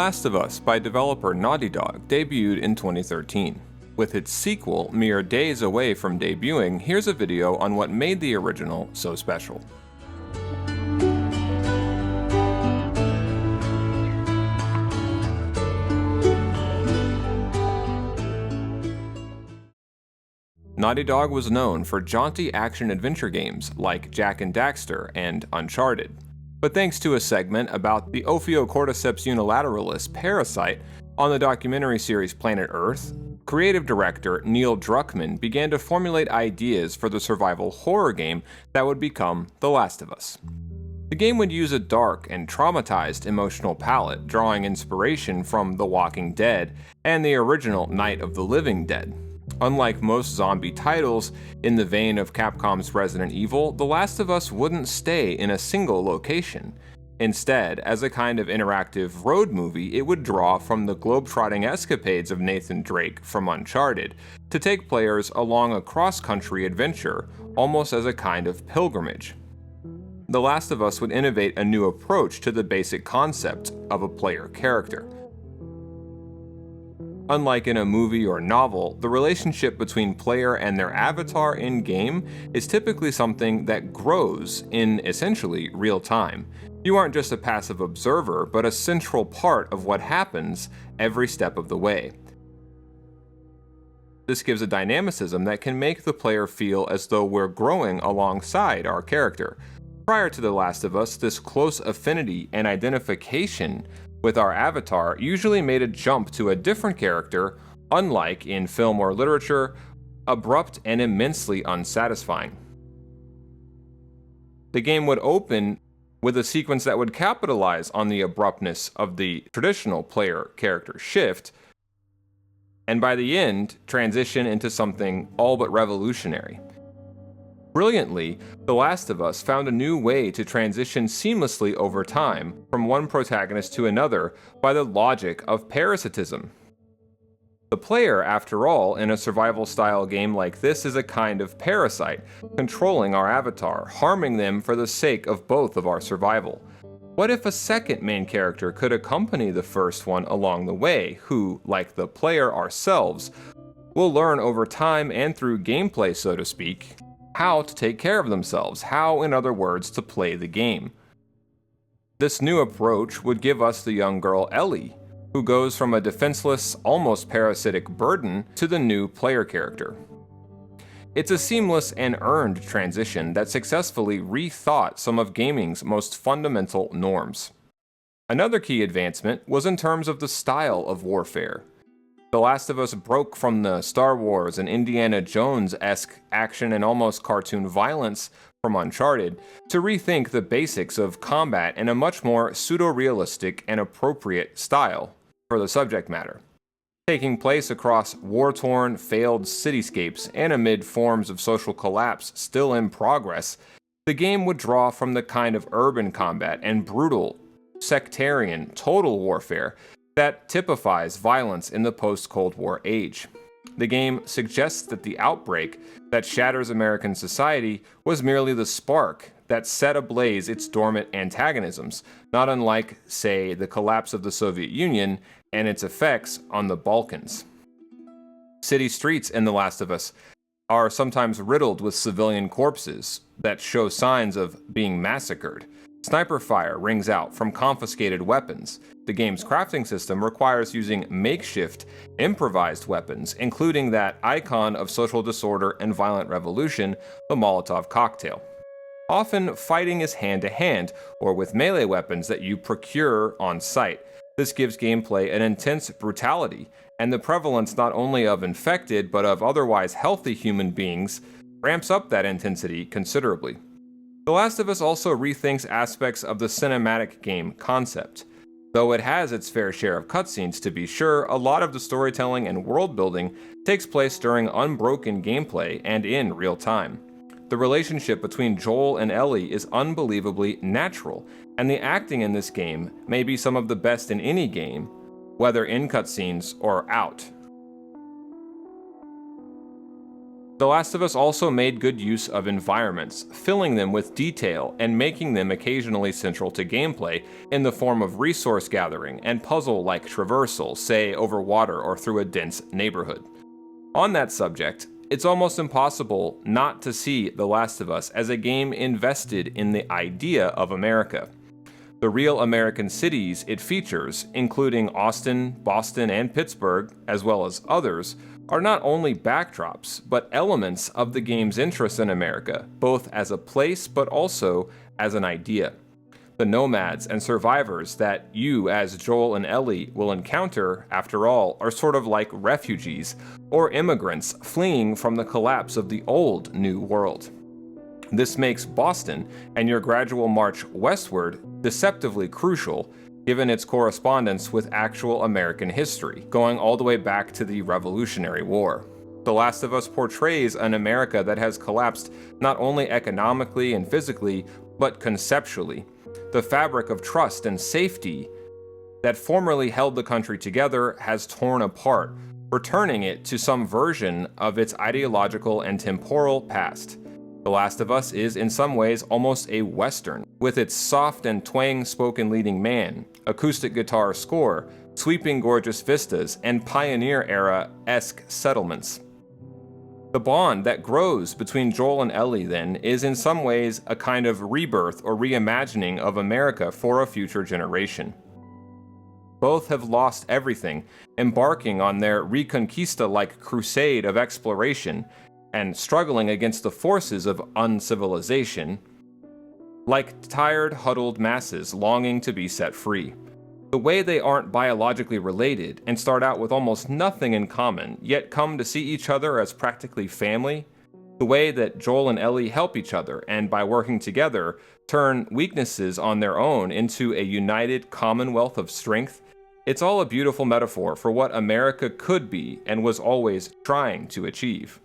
Last of Us by developer Naughty Dog debuted in 2013. With its sequel mere days away from debuting, here's a video on what made the original so special. Naughty Dog was known for jaunty action-adventure games like Jak and Daxter and Uncharted. But thanks to a segment about the Cordyceps unilateralis parasite on the documentary series Planet Earth, creative director Neil Druckmann began to formulate ideas for the survival horror game that would become The Last of Us. The game would use a dark and traumatized emotional palette, drawing inspiration from The Walking Dead and the original Night of the Living Dead. Unlike most zombie titles in the vein of Capcom's Resident Evil, The Last of Us wouldn't stay in a single location. Instead, as a kind of interactive road movie, it would draw from the globe-trotting escapades of Nathan Drake from Uncharted to take players along a cross-country adventure, almost as a kind of pilgrimage. The Last of Us would innovate a new approach to the basic concept of a player character. Unlike in a movie or novel, the relationship between player and their avatar in-game is typically something that grows in essentially real time. You aren't just a passive observer, but a central part of what happens every step of the way. This gives a dynamicism that can make the player feel as though we're growing alongside our character. Prior to The Last of Us, this close affinity and identification with our avatar usually made a jump to a different character, unlike in film or literature, abrupt and immensely unsatisfying. The game would open with a sequence that would capitalize on the abruptness of the traditional player-character shift, and by the end, transition into something all but revolutionary. Brilliantly, The Last of Us found a new way to transition seamlessly over time from one protagonist to another by the logic of parasitism. The player, after all, in a survival-style game like this is a kind of parasite, controlling our avatar, harming them for the sake of both of our survival. What if a second main character could accompany the first one along the way, who, like the player ourselves, will learn over time and through gameplay, so to speak, how to take care of themselves, how, in other words, to play the game. This new approach would give us the young girl Ellie, who goes from a defenseless, almost parasitic burden to the new player character. It's a seamless and earned transition that successfully rethought some of gaming's most fundamental norms. Another key advancement was in terms of the style of warfare. The Last of Us broke from the Star Wars and Indiana Jones-esque action and almost cartoon violence from Uncharted to rethink the basics of combat in a much more pseudo-realistic and appropriate style for the subject matter. Taking place across war-torn, failed cityscapes and amid forms of social collapse still in progress, the game would draw from the kind of urban combat and brutal, sectarian, total warfare that typifies violence in the post-Cold War age. The game suggests that the outbreak that shatters American society was merely the spark that set ablaze its dormant antagonisms, not unlike, say, the collapse of the Soviet Union and its effects on the Balkans. City streets in The Last of Us are sometimes riddled with civilian corpses that show signs of being massacred. Sniper fire rings out from confiscated weapons. The game's crafting system requires using makeshift, improvised weapons, including that icon of social disorder and violent revolution, the Molotov cocktail. Often, fighting is hand-to-hand, or with melee weapons that you procure on site. This gives gameplay an intense brutality, and the prevalence not only of infected but of otherwise healthy human beings ramps up that intensity considerably. The Last of Us also rethinks aspects of the cinematic game concept. Though it has its fair share of cutscenes, to be sure, a lot of the storytelling and world-building takes place during unbroken gameplay and in real time. The relationship between Joel and Ellie is unbelievably natural, and the acting in this game may be some of the best in any game, whether in cutscenes or out. The Last of Us also made good use of environments, filling them with detail and making them occasionally central to gameplay in the form of resource gathering and puzzle-like traversal, say over water or through a dense neighborhood. On that subject, it's almost impossible not to see The Last of Us as a game invested in the idea of America. The real American cities it features, including Austin, Boston, and Pittsburgh, as well as others, are not only backdrops, but elements of the game's interest in America, both as a place but also as an idea. The nomads and survivors that you, as Joel and Ellie, will encounter, after all, are sort of like refugees or immigrants fleeing from the collapse of the old New World. This makes Boston and your gradual march westward deceptively crucial, given its correspondence with actual American history, going all the way back to the Revolutionary War. The Last of Us portrays an America that has collapsed not only economically and physically, but conceptually. The fabric of trust and safety that formerly held the country together has torn apart, returning it to some version of its ideological and temporal past. The Last of Us is in some ways almost a Western, with its soft and twang-spoken leading man, acoustic guitar score, sweeping gorgeous vistas, and pioneer-era-esque settlements. The bond that grows between Joel and Ellie, then, is in some ways a kind of rebirth or reimagining of America for a future generation. Both have lost everything, embarking on their Reconquista-like crusade of exploration and struggling against the forces of uncivilization, like tired, huddled masses longing to be set free. The way they aren't biologically related and start out with almost nothing in common, yet come to see each other as practically family, the way that Joel and Ellie help each other and by working together turn weaknesses on their own into a united commonwealth of strength, it's all a beautiful metaphor for what America could be and was always trying to achieve.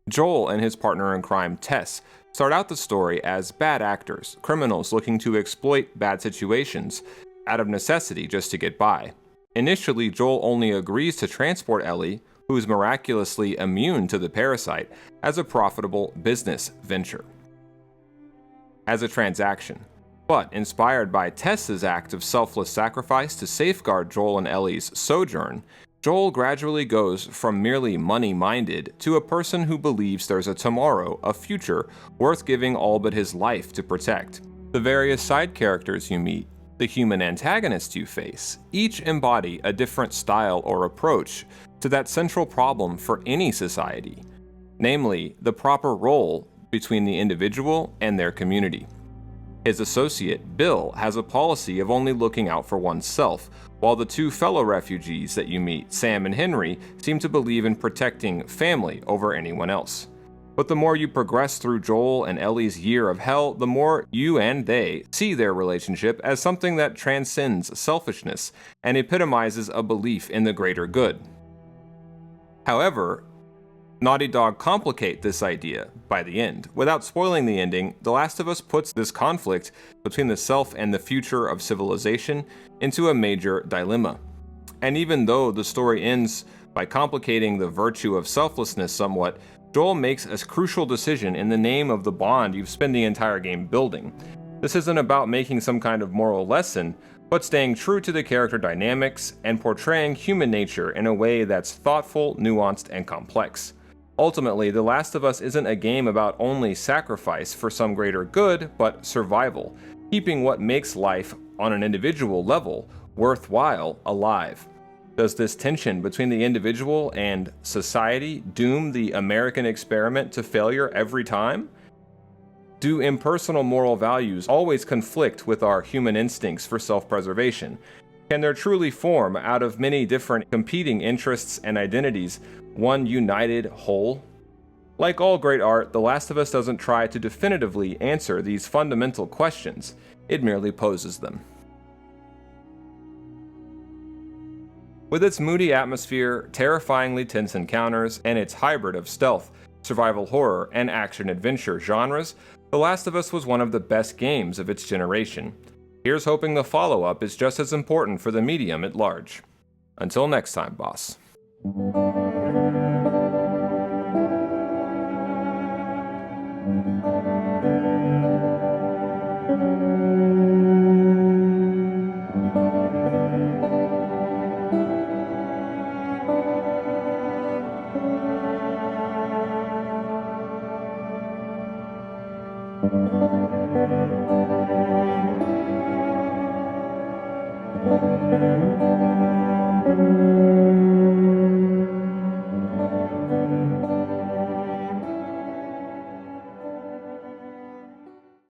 Joel and his partner in crime, Tess, start out the story as bad actors, criminals looking to exploit bad situations out of necessity just to get by. Initially, Joel only agrees to transport Ellie, who is miraculously immune to the parasite, as a profitable business venture. As a transaction. But inspired by Tess's act of selfless sacrifice to safeguard Joel and Ellie's sojourn, Joel gradually goes from merely money-minded to a person who believes there's a tomorrow, a future, worth giving all but his life to protect. The various side characters you meet, the human antagonists you face, each embody a different style or approach to that central problem for any society, namely the proper role between the individual and their community. His associate, Bill, has a policy of only looking out for oneself, while the two fellow refugees that you meet, Sam and Henry, seem to believe in protecting family over anyone else. But the more you progress through Joel and Ellie's year of hell, the more you and they see their relationship as something that transcends selfishness and epitomizes a belief in the greater good. However, Naughty Dog complicate this idea by the end. Without spoiling the ending, The Last of Us puts this conflict between the self and the future of civilization into a major dilemma. And even though the story ends by complicating the virtue of selflessness somewhat, Joel makes a crucial decision in the name of the bond you've spent the entire game building. This isn't about making some kind of moral lesson, but staying true to the character dynamics and portraying human nature in a way that's thoughtful, nuanced, and complex. Ultimately, The Last of Us isn't a game about only sacrifice for some greater good, but survival, keeping what makes life, on an individual level, worthwhile alive. Does this tension between the individual and society doom the American experiment to failure every time? Do impersonal moral values always conflict with our human instincts for self-preservation? Can there truly form, out of many different competing interests and identities, one united whole? Like all great art, The Last of Us doesn't try to definitively answer these fundamental questions, it merely poses them. With its moody atmosphere, terrifyingly tense encounters, and its hybrid of stealth, survival horror, and action-adventure genres, The Last of Us was one of the best games of its generation. Here's hoping the follow-up is just as important for the medium at large. Until next time, boss.